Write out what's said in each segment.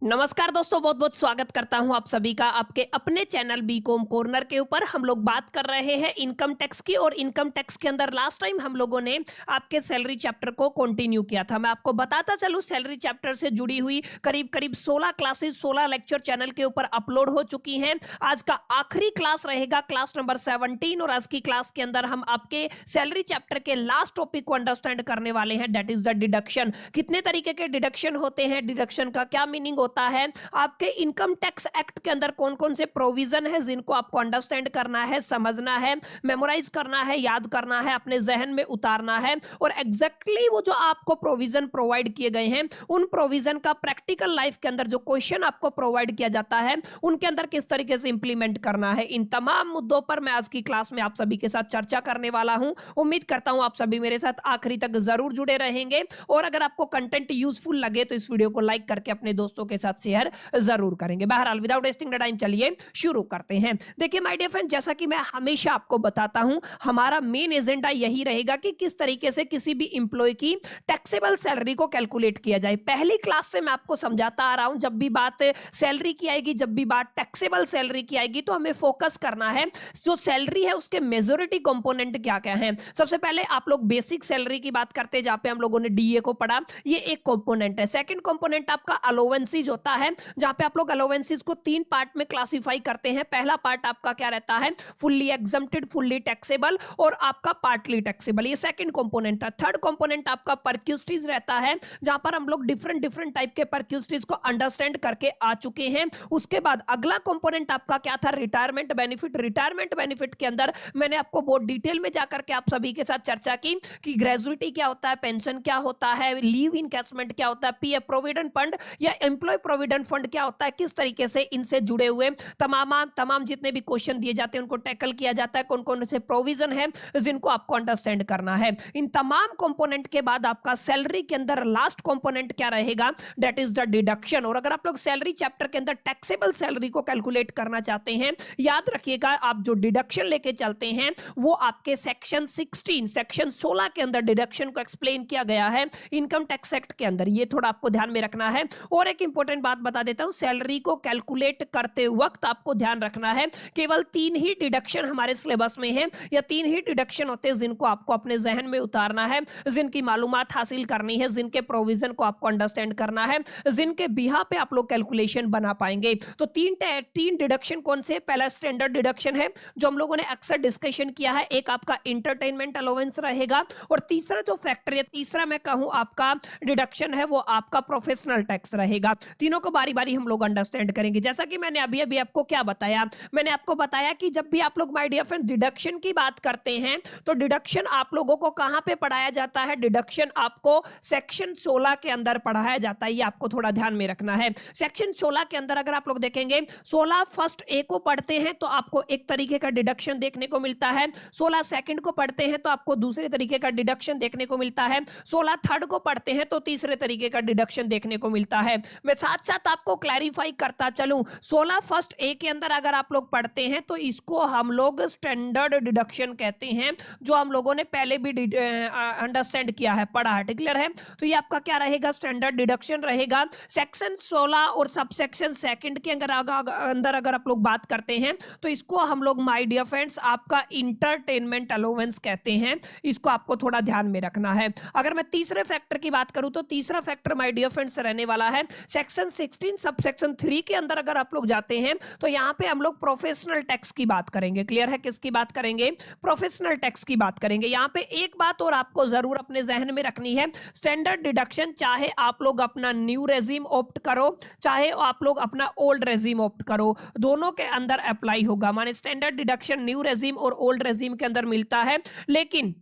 नमस्कार दोस्तों, बहुत बहुत स्वागत करता हूं आप सभी का आपके अपने चैनल बीकॉम कॉर्नर के ऊपर। हम लोग बात कर रहे हैं इनकम टैक्स की, और इनकम टैक्स के अंदर लास्ट टाइम हम लोगों ने आपके सैलरी चैप्टर को कंटिन्यू किया था। मैं आपको बताता चलूं, सैलरी चैप्टर से जुड़ी हुई करीब करीब 16 क्लासेस 16 लेक्चर चैनल के ऊपर अपलोड हो चुकी हैं। आज का आखिरी क्लास रहेगा क्लास नंबर 17, और आज की क्लास के अंदर हम आपके सैलरी चैप्टर के लास्ट टॉपिक को अंडरस्टैंड करने वाले हैं, दैट इज द डिडक्शन। कितने तरीके के डिडक्शन होते हैं, डिडक्शन का क्या मीनिंग होता है, आपके इनकम टैक्स एक्ट के अंदर कौन कौन से प्रोविजन है जिनको आपको अंडरस्टैंड करना है, समझना है, मेमोराइज करना है, याद करना है, अपने जहन में उतारना है, और एग्जैक्टली वो जो आपको प्रोविजन प्रोवाइड किए गए हैं उन प्रोविजन का प्रैक्टिकल लाइफ के अंदर जो क्वेश्चन आपको प्रोवाइड किया जाता है उनके अंदर किस तरीके से इंप्लीमेंट करना है। इन तमाम मुद्दों पर मैं आज की क्लास में आप सभी के साथ चर्चा करने वाला हूं। उम्मीद करता हूं आप सभी मेरे साथ आखिरी तक जरूर जुड़े रहेंगे, और अगर आपको कंटेंट यूजफुल लगे तो इस वीडियो को लाइक करके अपने दोस्तों के साथ शेयर जरूर करेंगे। बहरहाल विदाउट वेस्टिंग द टाइम चलिए शुरू करते हैं। देखिए माय डियर फ्रेंड, जैसा कि मैं हमेशा आपको बताता हूं, हमारा मेन एजेंडा यही रहेगा कि किस तरीके से किसी भी इंप्लॉय की टैक्सेबल सैलरी को कैलकुलेट किया जाए। पहली क्लास से मैं आपको समझाता आ रहा हूं, जब भी बात सैलरी की आएगी, जब भी बात टैक्सेबल सैलरी की आएगी, तो हमें फोकस करना है जो सैलरी है उसके मेजॉरिटी कंपोनेंट क्या क्या है। सबसे पहले आप लोग बेसिक सैलरी की बात करते हैं, जहां पे हम लोगों ने डीए को पढ़ा, ये एक कंपोनेंट है। सेकंड कंपोनेंट आपका अलोवेंसीज होता है, जहां पे आप लोग अलोवेंसेस को 3 पार्ट में क्लासिफाई करते हैं। पहला पार्ट आपका क्या रहता है, फुल्ली एग्जम्प्टेड, फुल्ली टैक्सेबल, और आपका पार्टली टैक्सेबल, ये सेकंड कंपोनेंट है। थर्ड कंपोनेंट आपका परक्यूस्टीज रहता है, जहां पर हम लोग डिफरेंट डिफरेंट टाइप के परक्यूस्टीज को अंडरस्टैंड करके आ चुके हैं। उसके बाद अगला कंपोनेंट आपका क्या था, रिटायरमेंट बेनिफिट। रिटायरमेंट बेनिफिट के अंदर मैंने आपको बहुत डिटेल में जाकर के आप सभी के साथ चर्चा की कि ग्रेजुइटी क्या होता है, पेंशन क्या होता है, लीव इनकैशमेंट क्या होता है, पीएफ प्रोविडेंट फंड या एम्प्लॉय प्रोविडेंट फंड क्या होता है, किस तरीके से इनसे जुड़े हुए तमाम जितने भी क्वेश्चन दिए जाते हैं उनको टैकल किया जाता है, कौन कौन से प्रोविजन है जिनको आपको अंडरस्टैंड करना है। इन तमाम कंपोनेंट के बाद आपका सैलरी के अंदर लास्ट कंपोनेंट क्या रहेगा, दैट इज द डिडक्शन। और अगर आप लोग सैलरी चैप्टर के अंदर टैक्सेबल सैलरी को कैलकुलेट करना चाहते हैं, याद रखिएगा आप जो डिडक्शन लेके चलते हैं वो आपके सेक्शन 16 के अंदर डिडक्शन को एक्सप्लेन किया गया है इनकम टैक्स एक्ट के अंदर। ये थोड़ा आपको ध्यान में रखना है। और एक इंपॉर्टेंट बात बता देता हूं, सैलरी को कैलकुलेट करते वक्त आपको ध्यान रखना है केवल 3 ही डिडक्शन हमारे सिलेबस में है, या 3 ही डिडक्शन होते हैं जिनको आपको अपने जहन में उतारना है, जिनकी मालूमात हासिल करनी है, जिनके प्रोविजन को आपको अंडरस्टैंड करना है, जिनके बिहा पे आप लोग कैलकुलेशन बना पाएंगे। तो तीन डिडक्शन कौन से, पहला स्टैंडर्ड डिडक्शन है जो हम लोगों ने अक्सर डिस्कशन किया है, एक आपका इंटरटेनमेंट अलाउंस रहेगा, और तीसरा जो फैक्टर है, तीसरा मैं कहूं आपका डिडक्शन है, वो आपका प्रोफेशनल टैक्स रहेगा। तीनों को बारी बारी हम लोग अंडरस्टैंड करेंगे। जैसा कि मैंने अभी अभी आपको क्या बताया, मैंने आपको बताया कि जब भी आप लोग माय डियर फ्रेंड डिडक्शन की बात करते हैं तो डिडक्शन आप लोगों को कहां पे पढ़ाया जाता है, डिडक्शन आपको सेक्शन 16 के अंदर पढ़ाया जाता है। ये आपको थोड़ा ध्यान में रखना है। सेक्शन 16 के अंदर अगर आप लोग देखेंगे, 16 फर्स्ट ए को पढ़ते हैं तो आपको एक तरीके का डिडक्शन देखने को मिलता है, 16 सेकंड को पढ़ते हैं तो आपको दूसरे तरीके का डिडक्शन देखने को मिलता है, 16 थर्ड को पढ़ते हैं तो तीसरे तरीके का डिडक्शन देखने को मिलता है। मैं साथ साथ आपको क्लैरिफाई करता चलूं, 16 फर्स्ट ए के अंदर अगर आप लोग पढ़ते हैं तो इसको हम लोग स्टैंडर्ड डिडक्शन कहते हैं, जो हम लोगों ने पहले भी अंडरस्टैंड किया है, पढ़ा है, क्लियर है। तो ये आपका क्या रहेगा, स्टैंडर्ड डिडक्शन रहेगा। सेक्शन 16 और सबसेक्शन सेकंड के अंदर अगर आप लोग बात करते हैं तो इसको हम लोग माय डियर फ्रेंड्स आपका इंटरटेनमेंट अलाउंस कहते हैं। इसको आपको थोड़ा ध्यान में रखना है। अगर मैं तीसरे फैक्टर की बात करूं तो तीसरा फैक्टर माय डियर फ्रेंड्स रहने वाला है सेक्शन 16 सबसेक्शन 3 के अंदर अगर आप लोग जाते हैं तो यहां पे हम लोग प्रोफेशनल टैक्स की बात करेंगे। क्लियर है, किसकी बात करेंगे, प्रोफेशनल टैक्स की बात करेंगे। यहां पे एक बात और आपको जरूर अपने जहन में रखनी है, स्टैंडर्ड डिडक्शन चाहे आप लोग अपना न्यू रेजिम ऑप्ट करो, चाहे आप लोग अपना ओल्ड रेजिम ऑप्ट करो, दोनों के अंदर अप्लाई होगा। माने स्टैंडर्ड डिडक्शन न्यू रेजिम और ओल्ड रेजिम के अंदर मिलता है। लेकिन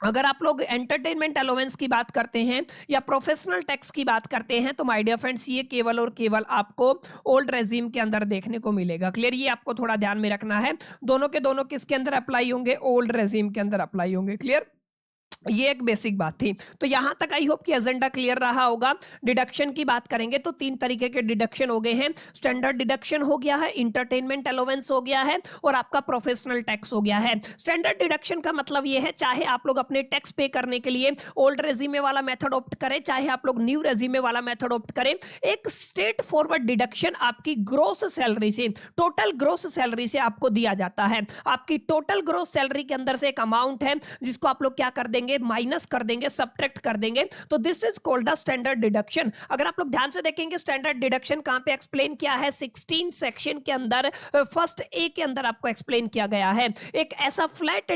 अगर आप लोग एंटरटेनमेंट अलाउंस की बात करते हैं या प्रोफेशनल टैक्स की बात करते हैं तो माय डियर फ्रेंड्स ये केवल और केवल आपको ओल्ड रेजिम के अंदर देखने को मिलेगा। क्लियर, ये आपको थोड़ा ध्यान में रखना है। दोनों के दोनों किसके अंदर अप्लाई होंगे, ओल्ड रेजिम के अंदर अप्लाई होंगे। क्लियर। ये एक बेसिक बात थी। तो यहां तक आई होप कि एजेंडा क्लियर रहा होगा। डिडक्शन की बात करेंगे तो तीन तरीके के डिडक्शन हो गए हैं। स्टैंडर्ड डिडक्शन हो गया है, इंटरटेनमेंट अलाउंस हो गया है और आपका प्रोफेशनल टैक्स हो गया है। स्टैंडर्ड डिडक्शन का मतलब ये है, चाहे आप लोग अपने टैक्स पे करने के लिए ओल्ड रेजिमे वाला मेथड ऑप्ट करें, चाहे आप लोग न्यू रेजिमे वाला मेथड ऑप्ट करें, एक स्ट्रेट फॉरवर्ड डिडक्शन आपकी ग्रोस सैलरी से, टोटल ग्रोस सैलरी से आपको दिया जाता है। आपकी टोटल ग्रोस सैलरी के अंदर से एक अमाउंट है जिसको आप लोग क्या कर देंगे, माइनस कर देंगे, सब्ट्रैक्ट कर देंगे। तो this is called the standard deduction. अगर आप लोग ध्यान से देखेंगे स्टैंडर्ड डिडक्शन कहां पे एक्सप्लेन किया है, 16 सेक्शन के अंदर फर्स्ट ए के अंदर आपको एक्सप्लेन किया गया है। एक ऐसा फ्लैट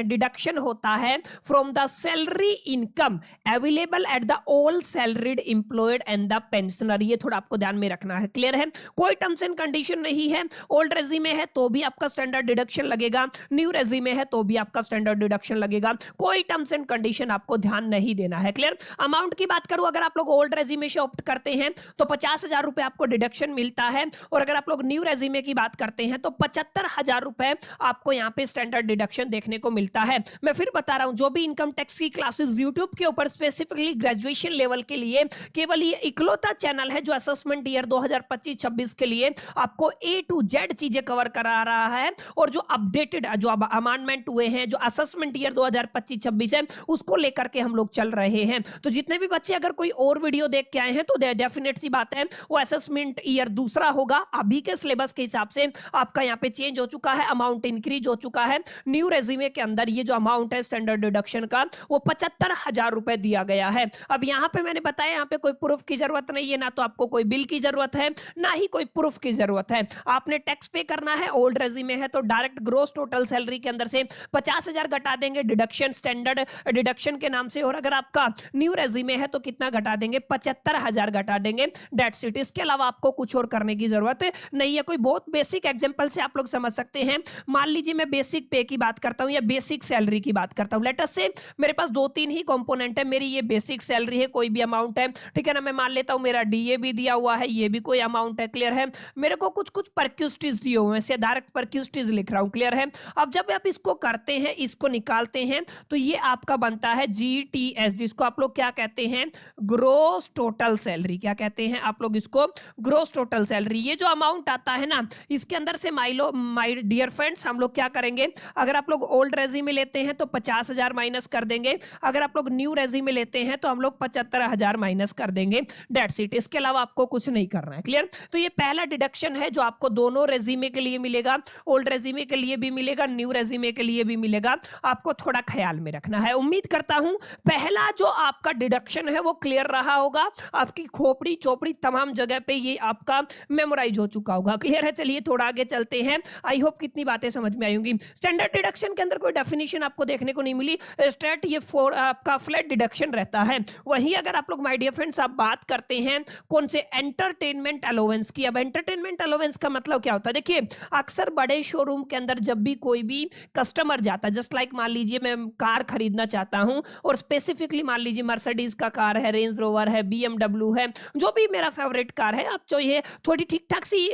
डिडक्शन होता है from the salary income available at the all salaried employed and the pensioner. ये थोड़ा आपको ध्यान में रखना है, क्लियर है। कोई टर्म्स एंड कंडीशन नहीं है। ओल्ड रेजिमे है तो भी आपका स्टैंडर्ड डिडक्शन लगेगा, न्यू रेजिमे है तो भी आपका स्टैंडर्ड डिडक्शन लगेगा। कोई टर्म्स एंड कंडीशन आपको ध्यान नहीं देना है, क्लियर। अमाउंट की बात करूं, अगर आप लोग ओल्ड रेजिमे से ऑप्ट करते हैं तो 50,000 रुपए आपको डिडक्शन मिलता है, और अगर आप लोग न्यू रेजिमे की बात करते हैं तो 75,000 रुपए आपको यहां पे स्टैंडर्ड डिडक्शन देखने को मिलता है। मैं फिर बता रहा हूं, जो भी इनकम टैक्स की क्लासेस यूट्यूब के ऊपर स्पेसिफिकली ग्रेजुएशन लेवल के लिए केवल ये इकलौता चैनल है जो असेसमेंट ईयर 2025-26 के लिए आपको ए टू जेड चीजें कवर करा रहा है, और जो अपडेटेड जो अमेंडमेंट हुए हैं, जो असेसमेंट ईयर 2025-26 है, उसको लेकर के हम लोग चल रहे हैं। तो जितने भी बच्चे अगर कोई और वीडियो देख के आए हैं तो डेफिनेट सी बात है वो असेसमेंट ईयर दूसरा होगा। अभी के सिलेबस के हिसाब से आपका यहाँ पे चेंज हो चुका है, अमाउंट इंक्रीज हो चुका है। न्यू रेजिमे के अंदर ये जो अमाउंट है स्टैंडर्ड डिडक्शन का वो 75,000 रुपए दिया गया है। अब यहाँ पे मैंने बताया यहाँ पे कोई प्रूफ की जरूरत नहीं है, ना तो आपको कोई बिल की जरूरत है, ना ही कोई प्रूफ की जरूरत है। आपने टैक्स पे करना है, ओल्ड रेजिमे है तो डायरेक्ट ग्रोस टोटल सैलरी के अंदर से 50,000 घटा देंगे डिडक्शन स्टैंडर्ड डिडक्शन के नाम से, और अगर आपका न्यू रेजिमे है तो कितना घटा देंगे, 75,000 घटा देंगे, दैट्स इट। इसके अलावा आपको कुछ और करने की जरूरत नहीं है। कोई बहुत बेसिक एग्जांपल से आप लोग समझ सकते हैं। मान लीजिए मैं बेसिक पे की बात करता हूं या बेसिक सैलरी की बात करता हूं। लेट अस से मेरे पास दो तीन ही कंपोनेंट है, मेरी ये बेसिक सैलरी है, कोई भी अमाउंट है, ठीक है ना। मैं मान लेता हूं मेरा डीए भी दिया हुआ है, ये भी कोई अमाउंट है, क्लियर है। मेरे को कुछ कुछ परक्यूस्टीज दिए हुए हैं, डायरेक्ट परक्यूस्टीज लिख रहा हूं, क्लियर है। अब जब आप इसको करते हैं, इसको निकालते हैं, तो ये आपका बनता है जीटीएस, जिसको आप लोग क्या कहते हैं, ग्रोस टोटल सैलरी। क्या कहते हैं आप लोग इसको, ग्रोस टोटल सैलरी। ये जो अमाउंट आता है ना, इसके अंदर से माय डियर फ्रेंड्स हम लोग क्या करेंगे, अगर आप लोग ओल्ड रेजिमे लेते हैं तो 50,000 माइनस कर देंगे, अगर आप लोग न्यू रेजिमे लेते हैं तो हम लोग 75,000 माइनस कर देंगे, दैट्स इट। इसके अलावा आपको कुछ नहीं करना है, क्लियर। तो ये पहला डिडक्शन है जो आपको दोनों रेजिमे के लिए मिलेगा, ओल्ड रेजिमे के लिए भी मिलेगा, न्यू रेजिमे के लिए भी मिलेगा। आपको थोड़ा ख्याल में रखना है। उम्मीद करता हूं पहला जो आपका डिडक्शन है वो क्लियर रहा होगा, आपकी खोपड़ी चोपड़ी तमाम जगह पे ये आपका मेमोराइज हो चुका होगा, क्लियर है। चलिए थोड़ा आगे चलते हैं, आई होप कितनी बातें समझ में आई होंगी। स्टैंडर्ड डिडक्शन के अंदर कोई डेफिनेशन आपको देखने को नहीं मिली, स्ट्रेट ये आपका फ्लैट डिडक्शन रहता है। वहीं अगर आप लोग माय डियर फ्रेंड्स आप बात करते हैं कौन से, एंटरटेनमेंट अलाउंस की। अब एंटरटेनमेंट अलाउंस का मतलब क्या होता है, देखिए अक्सर बड़े शोरूम के अंदर जब भी कोई भी कस्टमर जाता है, जस्ट लाइक मान लीजिए मैं कार खरीदना चाहता हूं और स्पेसिफिकली मान लीजिए मर्सिडीज का कार है, रेंज रोवर है, बीएमडब्ल्यू है, जो भी मेरा फेवरेट कार है, आप चाहिए थोड़ी ठीक ठाक सी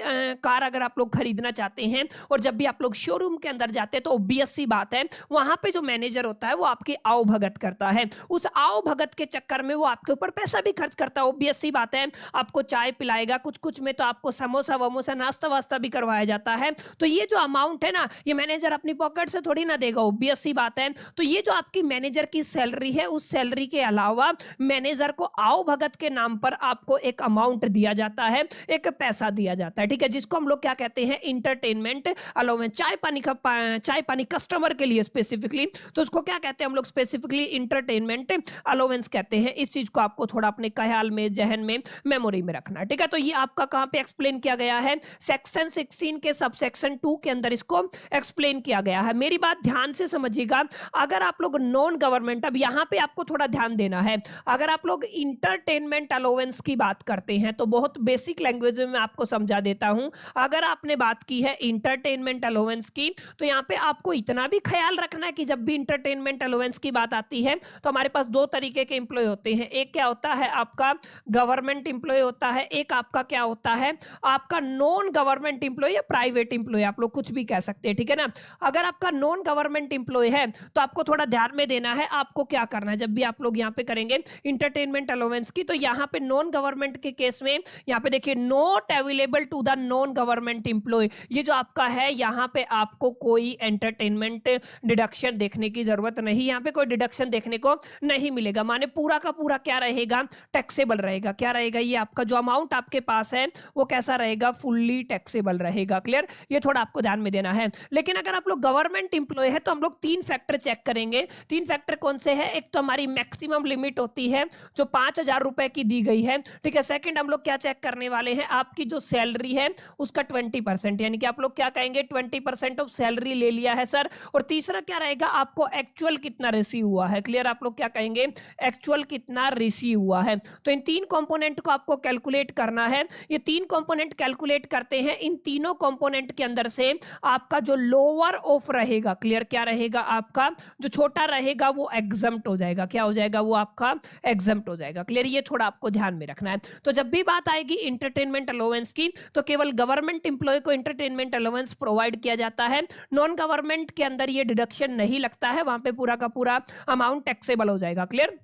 कार अगर आप लोग खरीदना चाहते हैं, और जब भी आप लोग शोरूम के अंदर जाते हैं तो ऑब्वियस सी बात है वहां पे जो मैनेजर होता है वो आपकी आओ भगत करता है। उस आओ भगत के चक्कर में वो आपके ऊपर पैसा भी खर्च करता है, ऑब्वियस सी बात है। आपको चाय पिलाएगा, कुछ कुछ में तो आपको समोसा वमोसा नाश्ता वास्ता भी करवाया जाता है। तो ये जो अमाउंट है ना, ये मैनेजर अपनी पॉकेट से थोड़ी ना देगा, ऑब्वियस सी बात है। तो ये जो आपकी मैनेजर की सैलरी है, उस सैलरी के अलावा मैनेजर को आओ भगत के नाम पर आपको एक अमाउंट दिया जाता है, एक पैसा दिया जाता है, ठीक है, जिसको हम लोग क्या कहते हैं, इंटरटेनमेंट अलाउंस। चाय पानी कस्टमर के लिए स्पेसिफिकली, तो उसको क्या कहते हैं हम लोग, स्पेसिफिकली इंटरटेनमेंट अलाउंस कहते हैं। इस चीज को आपको थोड़ा अपने ख्याल में, जहन में, मेमोरी में रखना है, ठीक है। तो ये आपका कहां पे एक्सप्लेन किया गया है, सेक्शन 16 के सबसेक्शन 2 के अंदर इसको एक्सप्लेन किया गया है। मेरी बात ध्यान से समझिएगा, अगर आप लोग नॉन गवर्नमेंट, अब यहां पे आपको थोड़ा ध्यान देना है, अगर आप लोग इंटरटेनमेंट अलाउंस की बात करते हैं तो बहुत बेसिक लैंग्वेज में मैं आपको समझा देता हूं। अगर आपने बात की है इंटरटेनमेंट अलाउंस की, तो यहां पे आपको इतना भी ख्याल रखना है कि जब भी इंटरटेनमेंट अलाउंस की बात आती है तो हमारे पास दो तरीके के एम्प्लॉय होते हैं। एक क्या होता है, आपका गवर्नमेंट एम्प्लॉय होता है, एक आपका क्या होता है, आपका नॉन गवर्नमेंट एम्प्लॉय या प्राइवेट एम्प्लॉय, आप लोग कुछ भी कह सकते हैं, ठीक है ना। अगर आपका नॉन गवर्नमेंट एम्प्लॉय है तो आपको थोड़ा ध्यान में देना है आपको क्या करना है जब भी आप लोग यहाँ पे करेंगे इंटरटेनमेंट अलाउंस की, तो यहाँ पे नॉन गवर्नमेंट के केस में यहाँ पे देखिए not available to the non government employ, ये जो आपका है यहाँ पे आपको कोई एंटरटेनमेंट डिडक्शन देखने की जरूरत नहीं, यहाँ पे कोई डिडक्शन देखने को नहीं मिलेगा, माने पूरा का पूरा क्या रहेगा, टैक्सेबल रहेगा। क्या रहेगा, ये आपका जो अमाउंट आपके पास है वो कैसा रहेगा, फुल्ली टैक्सेबल रहेगा। क्लियर, ये थोड़ा आपको ध्यान में देना है। लेकिन अगर आप लोग गवर्नमेंट एम्प्लॉय है तो हम लोग तीन फैक्टर चेक करेंगे। तीन फैक्टर कौन से है, एक तो हमारी मैक्सिमम लिमिट होती है जो 5,000 रुपए की दी गई है, ठीक है। सेकंड हम लोग क्या चेक करने वाले हैं, आपकी जो सैलरी है उसका 20%, यानी कि आप लोग क्या कहेंगे 20% ऑफ सैलरी ले लिया है सर। और तीसरा क्या रहेगा, आपको एक्चुअल कितना रिसीव हुआ है। क्लियर, आप लोग क्या कहेंगे, एक्चुअल कितना रिसीव हुआ है। तो इन तीन कंपोनेंट को आपको कैलकुलेट करना है। ये तीन कंपोनेंट कैलकुलेट करते हैं, इन तीनों कंपोनेंट के अंदर से आपका जो लोअर ऑफ रहेगा, क्लियर क्या रहेगा, आपका जो छोटा रहेगा वो एग्जम्प्ट हो जाएगा। क्या हो जाएगा, वो आपका एग्जम्प्ट हो जाएगा। क्लियर, ये थोड़ा आपको ध्यान में रखना है। तो जब भी बात आएगी इंटरटेनमेंट अलाउंस की तो केवल गवर्नमेंट एम्प्लॉय को इंटरटेनमेंट अलाउंस प्रोवाइड किया जाता है, नॉन गवर्नमेंट के अंदर ये डिडक्शन नहीं लगता है, वहां पे पूरा का पूरा अमाउंट टैक्सेबल हो जाएगा। क्लियर,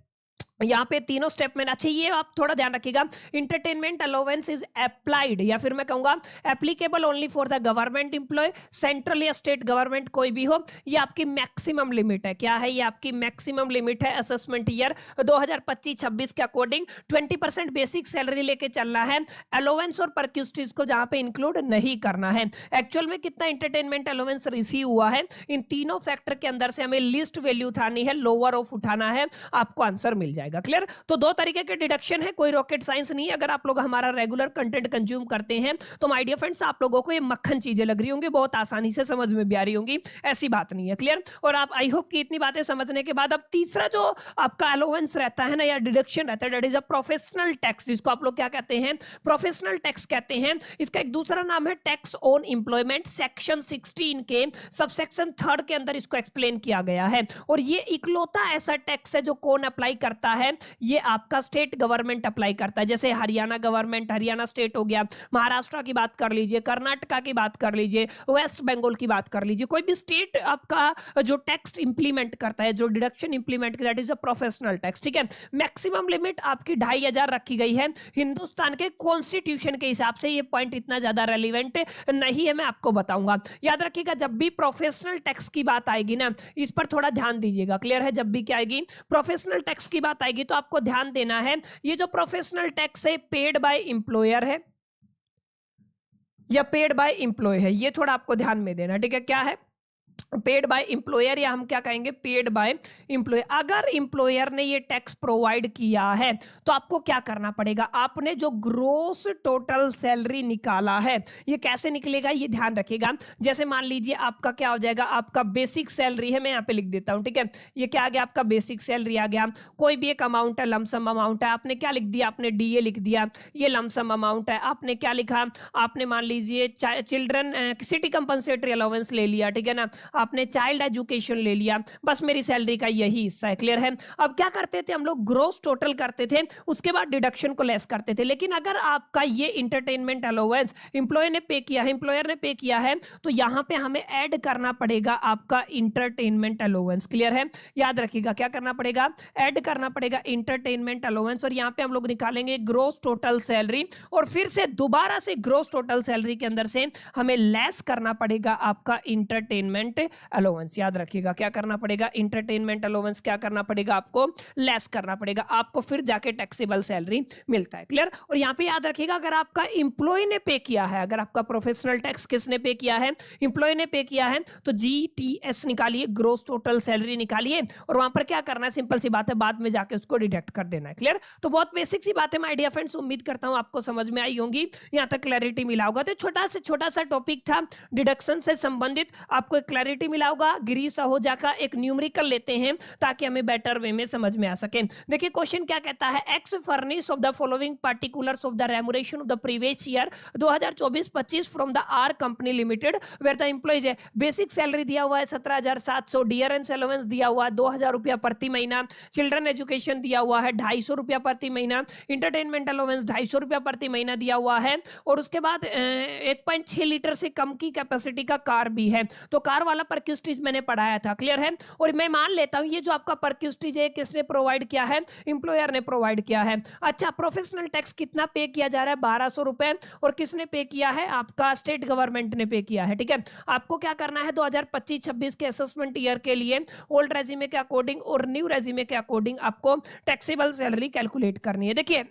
यहाँ पे तीनों स्टेप में। अच्छा, ये आप थोड़ा ध्यान रखिएगा, इंटरटेनमेंट अलाउंस इज अप्लाइड या फिर मैं कहूंगा applicable only for the government employ, central या स्टेट गवर्नमेंट कोई भी हो। ये आपकी मैक्सिमम लिमिट है। क्या है, ये आपकी मैक्सिमम लिमिट है। असेसमेंट ईयर 2025-26 के अकॉर्डिंग 20% बेसिक सैलरी लेके चलना है। अलाउंस और परक्यूस्टीज को जहां पे इंक्लूड नहीं करना है। एक्चुअल में कितना इंटरटेनमेंट अलाउंस रिसीव हुआ है, इन तीनों फैक्टर के अंदर से हमें लिस्ट वैल्यू उठानी है, लोअर ऑफ उठाना है, आपको आंसर मिल जाएगा। क्लियर, तो दो तरीके के डिडक्शन है, कोई रॉकेट साइंस नहीं है। अगर आप लोग हमारा रेगुलर कंटेंट कंज्यूम करते हैं तो माय डियर फ्रेंड्स आप लोगों को ये मक्खन चीजें लग रही होंगी, बहुत आसानी से समझ में भी आ रही होंगी, ऐसी बात नहीं है। क्लियर, और आप आई होप कि इतनी बातें समझने के बाद अब तीसरा जो आपका अलाउंस रहता है ना या डिडक्शन रहता है, that is a professional tax, जिसको आप लोग क्या कहते हैं, प्रोफेशनल टैक्स कहते हैं। इसका एक दूसरा नाम है टैक्स ऑन एम्प्लॉयमेंट। सेक्शन 16 के सबसेक्शन 3 के अंदर इसको एक्सप्लेन किया गया है। और ये इकलौता ऐसा टैक्स है जो कौन अप्लाई करता है, ये आपका स्टेट गवर्नमेंट अप्लाई करता है। जैसे हरियाणा गवर्नमेंट, हरियाणा स्टेट हो गया, महाराष्ट्र की बात कर लीजिए, कर्नाटका की बात कर लीजिए, वेस्ट बंगाल की बात कर लीजिए, कोई भी स्टेट आपका जो टैक्स इंप्लीमेंट करता है, जो डिडक्शन इंप्लीमेंट करता है, that is a professional tax. ठीक है, मैक्सिमम लिमिट आपकी 2,500 रखी गई है हिंदुस्तान के कॉन्स्टिट्यूशन के हिसाब से। ये पॉइंट इतना ज्यादा रेलिवेंट नहीं है, मैं आपको बताऊंगा। याद रखिएगा, जब भी प्रोफेशनल टैक्स की बात आएगी ना, इस पर थोड़ा ध्यान दीजिएगा। क्लियर है, जब भी क्या आएगी प्रोफेशनल टैक्स की बात आएगी तो आपको ध्यान देना है, ये जो प्रोफेशनल टैक्स है पेड बाय एम्प्लॉयर है या पेड बाय एम्प्लॉय है, ये थोड़ा आपको ध्यान में देना। ठीक है, क्या है, पेड बाय एम्प्लॉयर या हम क्या कहेंगे पेड बाय एम्प्लॉय। अगर एम्प्लॉयर ने ये टैक्स प्रोवाइड किया है तो आपको क्या करना पड़ेगा, आपने जो ग्रोस टोटल सैलरी निकाला है ये कैसे निकलेगा, ये ध्यान रखिएगा। जैसे मान लीजिए आपका क्या हो जाएगा, आपका बेसिक सैलरी है, मैं यहाँ पे लिख देता हूँ। ठीक है, ये क्या आ गया, आपका बेसिक सैलरी आ गया। कोई भी एक अमाउंट है, लमसम अमाउंट है, आपने क्या लिख दिया, आपने डीए लिख दिया, ये लमसम अमाउंट है। आपने क्या लिखा, आपने मान लीजिए चिल्ड्रन सिटी कंपनसेटरी अलाउंस ले लिया, ठीक है ना, आपने चाइल्ड एजुकेशन ले लिया, बस मेरी सैलरी का यही हिस्सा है। क्लियर है, अब क्या करते थे हम लोग, ग्रोस टोटल करते थे, उसके बाद डिडक्शन को लेस करते थे। लेकिन अगर आपका ये इंटरटेनमेंट अलाउंस एम्प्लॉय ने पे किया है, एम्प्लॉयर ने पे किया है, तो यहां पे हमें ऐड करना पड़ेगा आपका इंटरटेनमेंट अलाउंस। क्लियर है, याद रखिएगा क्या करना पड़ेगा, ऐड करना पड़ेगा इंटरटेनमेंट अलाउंस। और यहां पे हम लोग निकालेंगे ग्रोस टोटल सैलरी, और फिर से दोबारा से ग्रोस टोटल सैलरी के अंदर से हमें लेस करना पड़ेगा आपका इंटरटेनमेंट अलाउंस। याद रखिएगा क्या करना पड़ेगा, इंटरटेनमेंट अलाउंस क्या करना पड़ेगा, आपको लेस करना पड़ेगा, आपको फिर जाके टैक्सेबल सैलरी मिलता है। क्लियर, और यहां पे याद रखिएगा अगर आपका एम्प्लॉय ने पे किया है, अगर आपका प्रोफेशनल टैक्स किसने पे किया है, एम्प्लॉय ने पे किया है, तो जीटीएस निकालिए, ग्रोस टोटल सैलरी निकालिए, और वहां पर क्या करना है, सिंपल सी बात है, बाद में जाके उसको डिडक्ट कर देना है। क्लियर, तो बहुत बेसिक सी बात है माय डियर फ्रेंड्स, उम्मीद करता हूं आपको समझ में आई होंगी, यहां तक क्लैरिटी मिला होगा। तो छोटा सा टॉपिक था डिडक्शन से संबंधित, आपको क्लैरिटी मिला होगा। गिरीश सहोजा का एक न्यूमेरिकल लेते हैं ताकि हमें बेटर वे में समझ में आ सके। देखिए क्वेश्चन क्या कहता है, x furnish of the following particulars of the remuneration of the previous year 2024-25 from the R company limited where the employees है। बेसिक सैलरी दिया हुआ है 17,700, डियरेंस अलाउंस दिया हुआ है 2,000 रुपया प्रति महीना, चिल्ड्रन एजुकेशन दिया हुआ है 250 रुपया प्रति महीना, इंटरटेनमेंट अलाउंस 250 रुपया प्रति महीना दिया हुआ है, और उसके बाद 1.6 लीटर से कम की कैपेसिटी का कार भी है। तो कार वाला परक्यूस्टिज मैंने पढ़ाया था, क्लियर है। और मैं मान लेता हूं ये जो आपका परक्यूस्टिज है किसने प्रोवाइड किया है, एम्प्लॉयर ने प्रोवाइड किया है। अच्छा, प्रोफेशनल टैक्स कितना पे किया जा रहा है, 1200 रुपए, और किसने पे किया है, आपका स्टेट गवर्नमेंट ने पे किया है, ठीक है। आपको क्या करना है, 2025-26 के असेसमेंट ईयर के लिए ओल्ड रेज्यूमे के अकॉर्डिंग और न्यू रेज्यूमे के अकॉर्डिंग आपको टैक्सेबल सैलरी कैलकुलेट करनी है। देखिए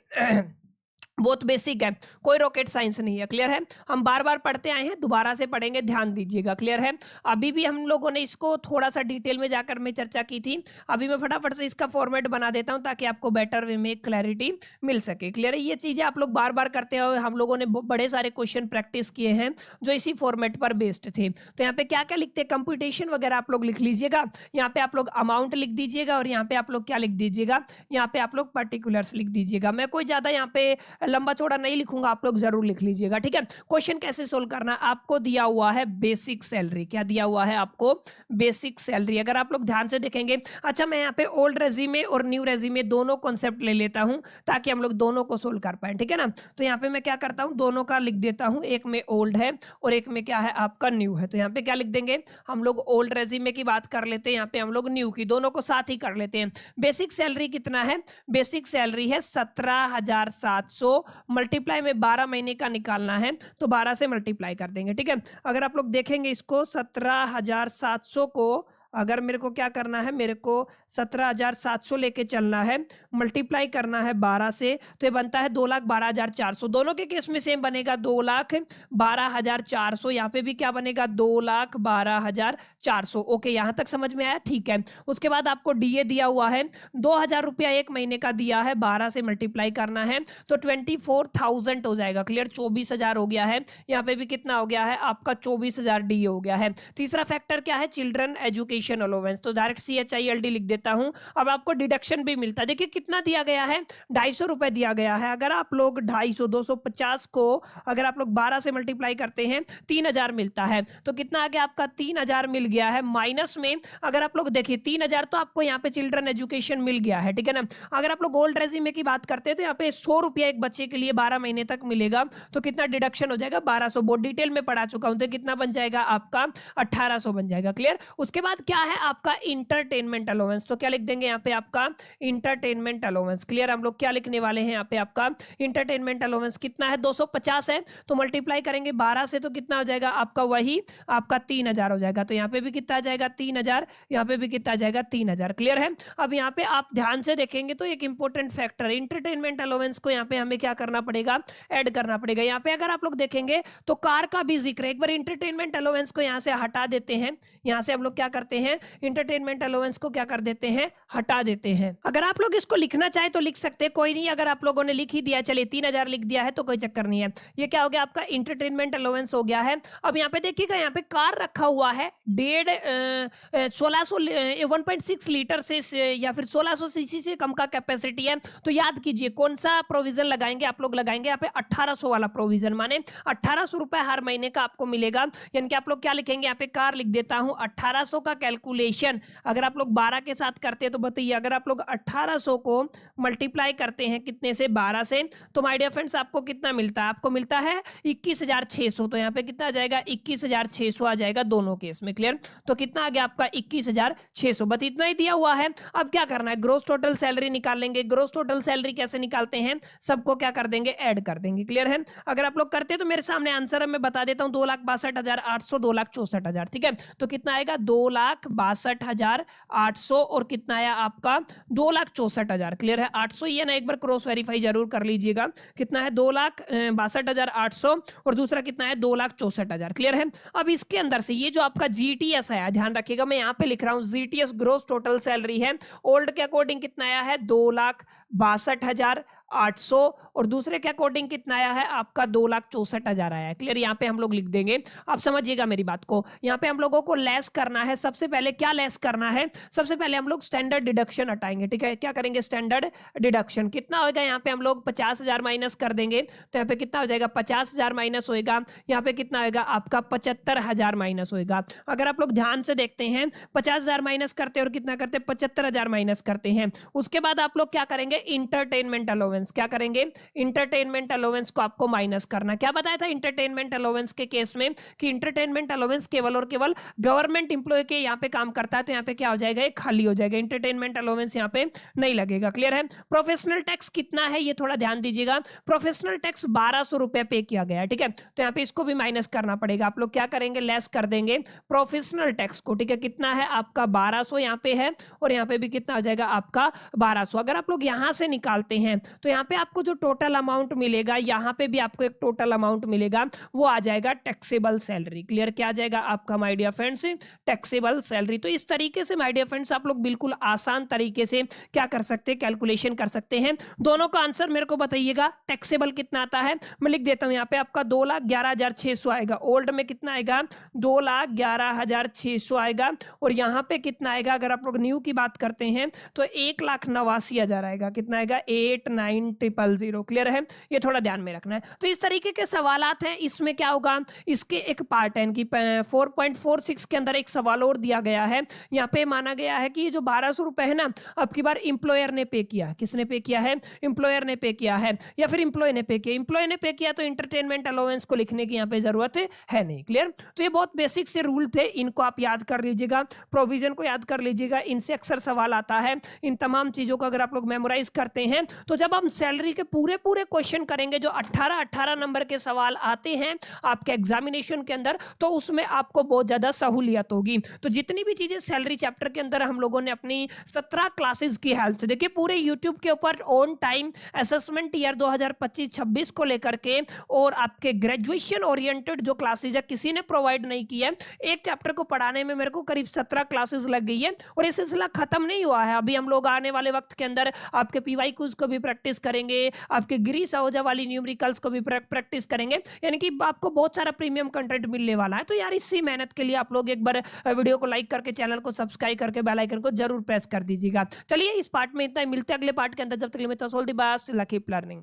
बहुत बेसिक है, कोई रॉकेट साइंस नहीं है, क्लियर है। हम बार बार पढ़ते आए हैं, दोबारा से पढ़ेंगे, ध्यान दीजिएगा, क्लियर है। अभी भी हम लोगों ने इसको थोड़ा सा डिटेल में जाकर मैं चर्चा की थी, अभी मैं फटाफट से इसका फॉर्मेट बना देता हूं ताकि आपको बेटर वे में क्लैरिटी मिल सके, क्लियर है। ये चीजें आप लोग बार बार करते हुए हम लोगों ने बड़े सारे क्वेश्चन प्रैक्टिस किए हैं जो इसी फॉर्मेट पर बेस्ड थे। तो यहाँ पे क्या क्या लिखते हैं, कंप्यूटेशन वगैरह आप लोग लिख लीजिएगा, यहाँ पे आप लोग अमाउंट लिख दीजिएगा, और यहाँ पे आप लोग क्या लिख दीजिएगा, यहाँ पे आप लोग पर्टिकुलर्स लिख दीजिएगा। मैं कोई ज्यादा यहाँ पे लंबा चौड़ा नहीं लिखूंगा, आप लोग जरूर लिख लीजिएगा, ठीक है। क्वेश्चन कैसे सोल्व करना, आपको दिया हुआ है बेसिक सैलरी, क्या दिया हुआ है आपको, बेसिक सैलरी। अगर आप लोग ध्यान से देखेंगे, अच्छा मैं यहाँ पे ओल्ड रेज्यूमे और न्यू रेज्यूमे दोनों कॉन्सेप्ट ले लेता हूं ताकि हम लोग दोनों को सोल्व कर पाए, ठीक है ना। तो यहाँ पे मैं क्या करता हूं, दोनों का लिख देता हूं, एक में ओल्ड है और एक में क्या है आपका न्यू है। तो यहाँ पे क्या लिख देंगे, हम लोग ओल्ड रेज्यूमे की बात कर लेते हैं, यहाँ पे हम लोग न्यू की, दोनों को साथ ही कर लेते हैं। बेसिक सैलरी कितना है, बेसिक सैलरी है 17,700, मल्टीप्लाई में 12 महीने का निकालना है तो 12 से मल्टीप्लाई कर देंगे, ठीक है। अगर आप लोग देखेंगे इसको 17,700 को अगर मेरे को क्या करना है, मेरे को 17,700 लेके चलना है, मल्टीप्लाई करना है 12 से, तो ये बनता है 2,12,400। दोनों के केस में सेम बनेगा, 2,12,400। यहाँ पे भी क्या बनेगा, 2,12,400। ओके, यहाँ तक समझ में आया, ठीक है। उसके बाद आपको डीए दिया हुआ है, 2,000 रुपया एक महीने का दिया है, 12 से मल्टीप्लाई करना है तो 24,000 हो जाएगा, क्लियर। 24,000 हो गया है, यहाँ पे भी कितना हो गया है आपका 24,000 डीए हो गया है। तीसरा फैक्टर क्या है, चिल्ड्रन एजुकेशन अलाउंस, तो डायरेक्ट CHILD लिख देता हूं। अब आपको डिडक्शन भी मिलता है, देखिए कितना दिया गया है, 250 रुपए दिया गया है। अगर आप लोग 250 250 को अगर आप लोग 12 से मल्टीप्लाई करते हैं 3,000 मिलता है, तो कितना आ गया आपका 3,000 मिल गया है। माइनस में अगर आप लोग देखिए 3,000 तो आपको यहाँ पे चिल्ड्रन एजुकेशन मिल गया है, ठीक है ना। अगर आप लोग ओल्ड रेज्यूमे की बात करते हैं तो यहाँ पे 100 रुपया एक बच्चे के लिए 12 महीने तक मिलेगा, तो कितना डिडक्शन हो जाएगा, 1200। बहुत डिटेल में पढ़ा चुका हूं, तो कितना बन जाएगा आपका 1,800 बन जाएगा, क्लियर। उसके बाद क्या है आपका इंटरटेनमेंट अलाउंस, तो क्या लिख देंगे यहाँ पे आपका इंटरटेनमेंट अलाउंस, क्लियर। हम लोग क्या लिखने वाले हैं यहाँ पे आपका इंटरटेनमेंट अलाउंस कितना है, 250 है, तो मल्टीप्लाई करेंगे 12 से तो कितना हो जाएगा आपका, वही आपका 3,000 हो जाएगा। तो यहाँ पे भी कितना आ जाएगा 3,000, यहाँ पे भी कितना आ जाएगा 3,000, क्लियर है। अब यहाँ पे आप ध्यान से देखेंगे तो एक इंपॉर्टेंट फैक्टर, इंटरटेनमेंट अलाउंस को यहाँ पे हमें क्या करना पड़ेगा, ऐड करना पड़ेगा। यहाँ पे अगर आप लोग देखेंगे तो कार का भी जिक्र है, एक बार इंटरटेनमेंट अलाउंस को यहाँ से हटा देते हैं, यहाँ से हम लोग क्या करते हैं, इंटरटेनमेंट अलाउंस को क्या कर देते हैं, हटा देते हैं। अगर आप लोग इसको लिखना चाहे तो लिख सकते हैं, कोई नहीं। अगर आप लोगों ने लिख ही दिया, चलिए 3,000 लिख दिया है तो कोई चक्कर नहीं है। ये क्या हो गया आपका इंटरटेनमेंट अलाउंस हो गया है। अब यहाँ पे देखिएगा, यहाँ पे कार रखा हुआ है 1.6 लीटर से या फिर 1600 सीसी से कम का कैपेसिटी है, तो याद कीजिए कौन सा प्रोविजन लगाएंगे, आप लोग लगाएंगे यहाँ पे 1,800 वाला प्रोविजन, माने 1,800 रुपए हर महीने का आपको मिलेगा। यानी कि आप लोग क्या लिखेंगे, यहाँ पे कार लिख देता हूं, 1,800 का कैलकुलेशन अगर आप लोग 12 के साथ करते हैं तो बताइए, अगर आप लोग 1,800 को मल्टीप्लाई करते हैं कितने से, 12 से, तो माय डियर फ्रेंड्स आपको कितना मिलता है, आपको मिलता है 21,600। तो यहाँ पे कितना आ जाएगा, 21,600 आ जाएगा दोनों केस में, क्लियर। तो कितना आ गया आपका 21,600, बस इतना ही दिया हुआ है। अब क्या करना है, ग्रोस टोटल सैलरी निकाल लेंगे। ग्रोस टोटल सैलरी कैसे निकालते हैं, सबको क्या कर देंगे, ऐड कर देंगे, क्लियर है। अगर आप लोग करते हैं तो मेरे सामने आंसर है, मैं बता देता हूं, 2,62,800, 2,64,000, ठीक है। तो कितना आएगा 2,62,800 और कितना आया आपका 2,64,000, क्लियर है। 800 ये ना, एक बार क्रॉस वेरीफाई जरूर कर लीजिएगा, कितना है 2,62,800 और दूसरा कितना है 2,64,000, क्लियर है। अब इसके अंदर से ये जो आपका GTS है, ध्यान रखिएगा, मैं यहाँ पे लिख रहा हूँ GTS ग्रोस टोटल सैलरी है, ओल्ड के अकॉर्डिंग कितना आया है 2,62,800 और दूसरे के अकॉर्डिंग कितना आया है आपका 2,64,000 आया है, क्लियर। यहाँ पे हम लोग लिख देंगे, आप समझिएगा मेरी बात को। यहाँ पे हम लोगों को लेस करना है, सबसे पहले क्या लेस करना है, सबसे पहले हम लोग स्टैंडर्ड डिडक्शन हटाएंगे, ठीक है। क्या करेंगे, स्टैंडर्ड डिडक्शन कितना होगा, यहाँ पे हम लोग 50,000 माइनस कर देंगे, तो यहाँ पे कितना हो जाएगा 50,000 माइनस होएगा, यहाँ पे कितना होगा आपका 75,000 माइनस होएगा। अगर आप लोग ध्यान से देखते हैं 50,000 माइनस करते हैं और कितना करते हैं 75,000 माइनस करते हैं। उसके बाद आप लोग क्या करेंगे, इंटरटेनमेंट अलाउंस अलाउंस, क्या करेंगे, इंटरटेनमेंट अलाउंस को आपको माइनस करना। क्या बताया था इंटरटेनमेंट अलाउंस के केस में कि इंटरटेनमेंट अलाउंस केवल और केवल गवर्नमेंट इंप्लॉय के यहाँ पे काम करता है, तो यहाँ पे क्या हो जाएगा, एक खाली हो जाएगा, इंटरटेनमेंट अलाउंस यहाँ पे नहीं लगेगा। क्लियर है। प्रोफेशनल टैक्स कितना है ये थोड़ा ध्यान दीजिएगा। प्रोफेशनल टैक्स 1200 रुपए पे किया गया है, ठीक है, तो यहाँ पे इसको भी माइनस करना पड़ेगा। आप लोग क्या करेंगे, लेस कर देंगे प्रोफेशनल टैक्स को, ठीक है, कितना है आपका 1200 यहाँ पे है, और यहाँ पे भी कितना हो जाएगा आपका 1200। अगर आप लोग यहाँ से निकालते हैं तो यहाँ पे आपको जो टोटल अमाउंट मिलेगा, यहाँ पे भी आपको एक टोटल अमाउंट मिलेगा, वो आ जाएगा टैक्सेबल सैलरी। क्लियर, क्या आ जाएगा आपका my dear friends, taxable salary. तो इस तरीके से माय डियर फ्रेंड्स आप लोग बिल्कुल आसान तरीके से क्या कर सकते हैं, कैलकुलेशन कर सकते हैं। दोनों का आंसर मेरे को बताइएगा। टैक्सेबल कितना आता है, मैं लिख देता हूं यहाँ पे, आपका 2,11,600 आएगा। ओल्ड में कितना आएगा, 2,11,600 आएगा। और यहाँ पे कितना आएगा, अगर आप लोग न्यू की बात करते हैं तो 1,89,000 आएगा। कितना आएगा, 89,000। क्लियर है, ये थोड़ा ध्यान में रखना है। तो इस तरीके के सवालात हैं। इसमें क्या होगा, इसके एक पार्ट है इनकी 4.46 के अंदर एक सवाल और दिया गया है। यहाँ पे माना गया है कि ये जो 1200 रुपए है ना, अब की बार इंप्लॉयर ने पे किया। किसने पे किया है, इंप्लॉयर ने पे किया है, या फिर इंप्लॉय ने पे किया। इंप्लॉय ने पे किया तो इंटरटेनमेंट अलाउंस को लिखने की यहाँ पे जरूरत है नहीं। क्लियर, तो ये बहुत बेसिक से रूल थे, इनको आप याद कर लीजिएगा, प्रोविजन को याद कर लीजिएगा, इनसे अक्सर सवाल आता है। इन तमाम चीजों को अगर आप लोग मेमोराइज करते हैं तो जब हम सैलरी के पूरे क्वेश्चन करेंगे, जो 18 नंबर के सवाल आते हैं आपके एग्जामिनेशन के अंदर, तो उसमें आपको बहुत ज्यादा सहूलियत होगी। तो जितनी भी चीजें सैलरी चैप्टर के अंदर हम लोगों ने अपनी 17 क्लासेस की हेल्प से, देखिए पूरे यूट्यूब के ऊपर ऑन टाइम असेसमेंट ईयर 2025-26 को लेकर के और आपके ग्रेजुएशन ओरिएंटेड जो क्लासेज है किसी ने प्रोवाइड नहीं की है। एक चैप्टर को पढ़ाने में मेरे को करीब 17 क्लासेस लग गई है, और ये सिलसिला खत्म नहीं हुआ है। अभी हम लोग आने वाले वक्त के अंदर आपके पीवाई क्यूज को भी प्रैक्टिस करेंगे, आपके गिरी सहोजा वाली न्यूमेरिकल्स को भी प्रैक्टिस करेंगे, यानी कि आपको बहुत सारा प्रीमियम कंटेंट मिलने वाला है। तो यार इसी मेहनत के लिए आप लोग एक बार वीडियो को लाइक करके, चैनल को सब्सक्राइब करके, बेल आइकन को जरूर प्रेस कर दीजिएगा। चलिए इस पार्ट में इतना ही, मिलते हैं अगले पार्ट के अंदर। जब तक के लिए मैं तो सोल दी बात, कीप लर्निंग।